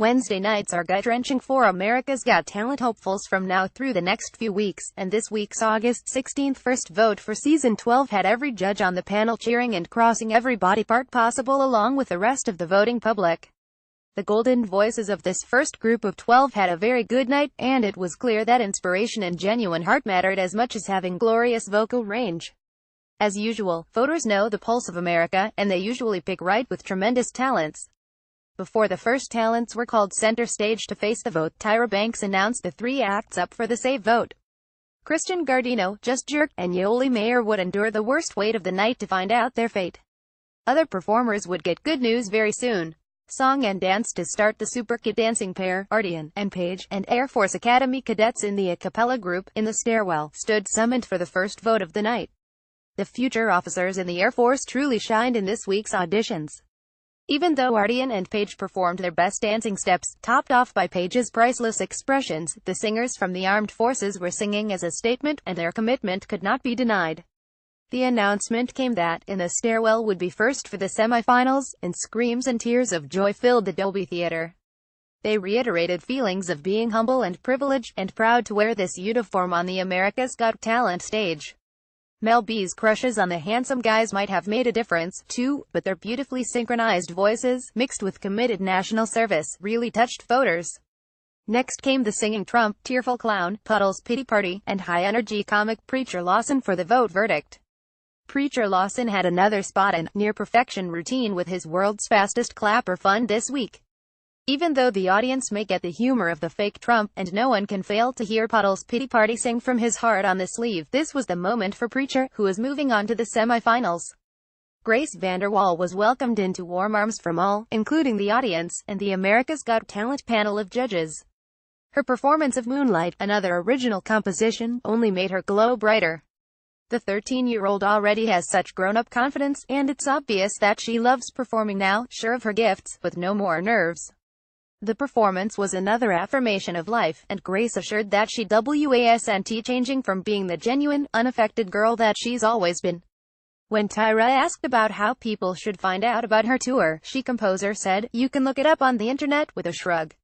Wednesday nights are gut-wrenching for America's Got Talent hopefuls from now through the next few weeks, and this week's August 16th first vote for Season 12 had every judge on the panel cheering and crossing every body part possible along with the rest of the voting public. The golden voices of this first group of 12 had a very good night, and it was clear that inspiration and genuine heart mattered as much as having glorious vocal range. As usual, voters know the pulse of America, and they usually pick right with tremendous talents. Before the first talents were called center stage to face the vote, Tyra Banks announced the three acts up for the save vote. Christian Guardino, Just Jerk, and Yoli Mayer would endure the worst wait of the night to find out their fate. Other performers would get good news very soon. Song and dance to start the super kid dancing pair, Artian and Paige, and Air Force Academy cadets in the a cappella group, In the Stairwell, stood summoned for the first vote of the night. The future officers in the Air Force truly shined in this week's auditions. Even though Artian and Paige performed their best dancing steps, topped off by Paige's priceless expressions, the singers from the armed forces were singing as a statement, and their commitment could not be denied. The announcement came that In the Stairwell would be first for the semifinals, and screams and tears of joy filled the Dolby Theater. They reiterated feelings of being humble and privileged, and proud to wear this uniform on the America's Got Talent stage. Mel B's crushes on the handsome guys might have made a difference, too, but their beautifully synchronized voices, mixed with committed national service, really touched voters. Next came the singing Trump, tearful clown, Puddle's Pity Party, and high-energy comic Preacher Lawson for the vote verdict. Preacher Lawson had another spot and near-perfection routine with his world's fastest clapper fun this week. Even though the audience may get the humor of the fake Trump, and no one can fail to hear Puddle's Pity Party sing from his heart on the sleeve, this was the moment for Preacher, who is moving on to the semifinals. Grace VanderWaal was welcomed into warm arms from all, including the audience, and the America's Got Talent panel of judges. Her performance of Moonlight, another original composition, only made her glow brighter. The 13-year-old already has such grown-up confidence, and it's obvious that she loves performing now, sure of her gifts, with no more nerves. The performance was another affirmation of life, and Grace assured that she wasn't changing from being the genuine, unaffected girl that she's always been. When Tyra asked about how people should find out about her tour, she composer said, "You can look it up on the internet," with a shrug.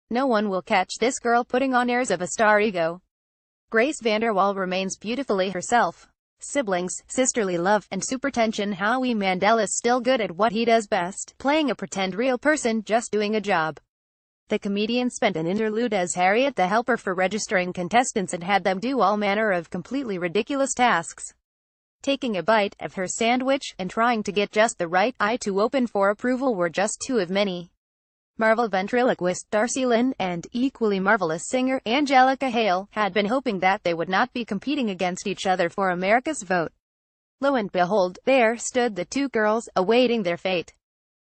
No one will catch this girl putting on airs of a star ego. Grace VanderWaal remains beautifully herself. Siblings, sisterly love, and super tension. Howie Mandel is still good at what he does best, playing a pretend real person, just doing a job. The comedian spent an interlude as Harriet the helper for registering contestants and had them do all manner of completely ridiculous tasks. Taking a bite of her sandwich, and trying to get just the right eye to open for approval were just two of many. Marvel ventriloquist Darcy Lynn, and equally marvelous singer Angelica Hale, had been hoping that they would not be competing against each other for America's vote. Lo and behold, there stood the two girls, awaiting their fate.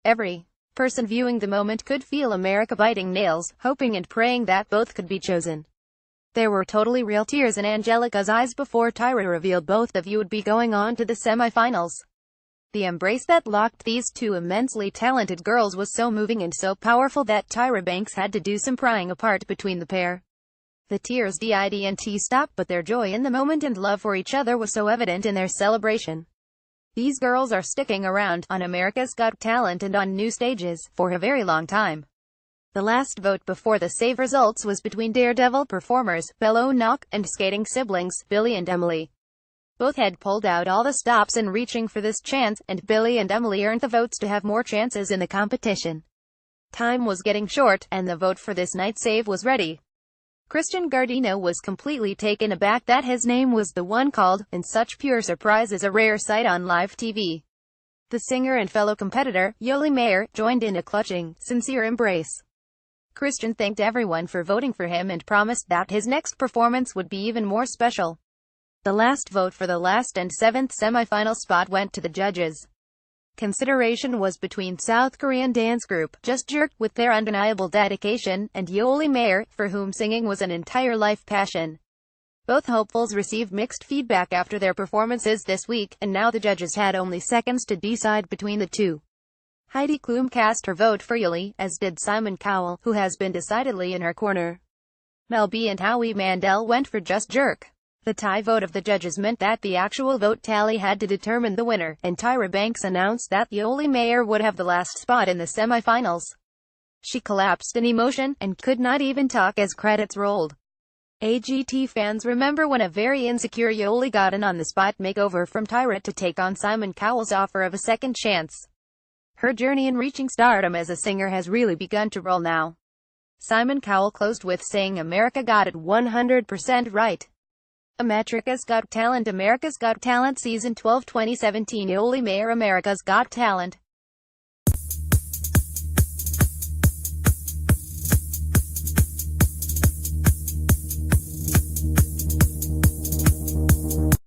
Every person viewing the moment could feel America biting nails, hoping and praying that both could be chosen. There were totally real tears in Angelica's eyes before Tyra revealed both of you would be going on to the semifinals. The embrace that locked these two immensely talented girls was so moving and so powerful that Tyra Banks had to do some prying apart between the pair. The tears didn't stop, but their joy in the moment and love for each other was so evident in their celebration. These girls are sticking around, on America's Got Talent and on new stages, for a very long time. The last vote before the save results was between Daredevil performers, Bello Knock, and skating siblings, Billy and Emily. Both had pulled out all the stops in reaching for this chance, and Billy and Emily earned the votes to have more chances in the competition. Time was getting short, and the vote for this night's save was ready. Christian Guardino was completely taken aback that his name was the one called, and such pure surprise is a rare sight on live TV. The singer and fellow competitor, Yoli Mayer, joined in a clutching, sincere embrace. Christian thanked everyone for voting for him and promised that his next performance would be even more special. The last vote for the last and seventh semifinal spot went to the judges. Consideration was between South Korean dance group, Just Jerk, with their undeniable dedication, and Yoli Mayer, for whom singing was an entire life passion. Both hopefuls received mixed feedback after their performances this week, and now the judges had only seconds to decide between the two. Heidi Klum cast her vote for Yoli, as did Simon Cowell, who has been decidedly in her corner. Mel B and Howie Mandel went for Just Jerk. The tie vote of the judges meant that the actual vote tally had to determine the winner, and Tyra Banks announced that Yoli Mayer would have the last spot in the semifinals. She collapsed in emotion, and could not even talk as credits rolled. AGT fans remember when a very insecure Yoli got an on-the-spot makeover from Tyra to take on Simon Cowell's offer of a second chance. Her journey in reaching stardom as a singer has really begun to roll now. Simon Cowell closed with saying America got it 100% right. America's Got Talent Season 12 2017 Yoli Mayer America's Got Talent.